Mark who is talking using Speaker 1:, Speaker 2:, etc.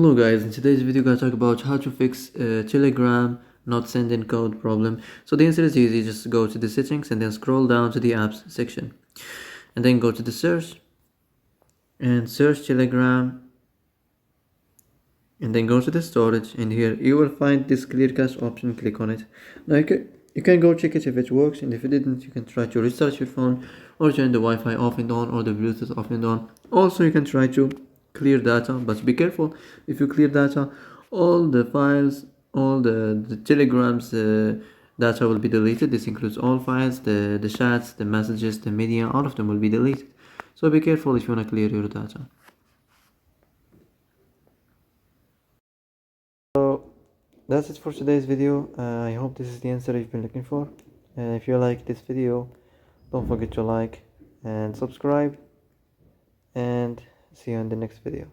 Speaker 1: Hello guys, in today's video we're gonna talk about how to fix Telegram not sending code problem. So the answer is easy. Just go to the settings and then scroll down to the apps section and then go to the search and search Telegram and then go to the storage, and here you will find this clear cache option. Click on it. Now you can go check it if it works, and if it didn't you can try to restart your phone or turn the Wi-Fi off and on or the Bluetooth off and on. Also you can try to clear data, but be careful. If you clear data, all the files, all the telegrams data will be deleted. This includes all files, the chats, the messages, the media, all of them will be deleted. So be careful if you want to clear your data. So that's it for today's video. I hope this is the answer you've been looking for. If you like this video, don't forget to like and subscribe, and see you in the next video.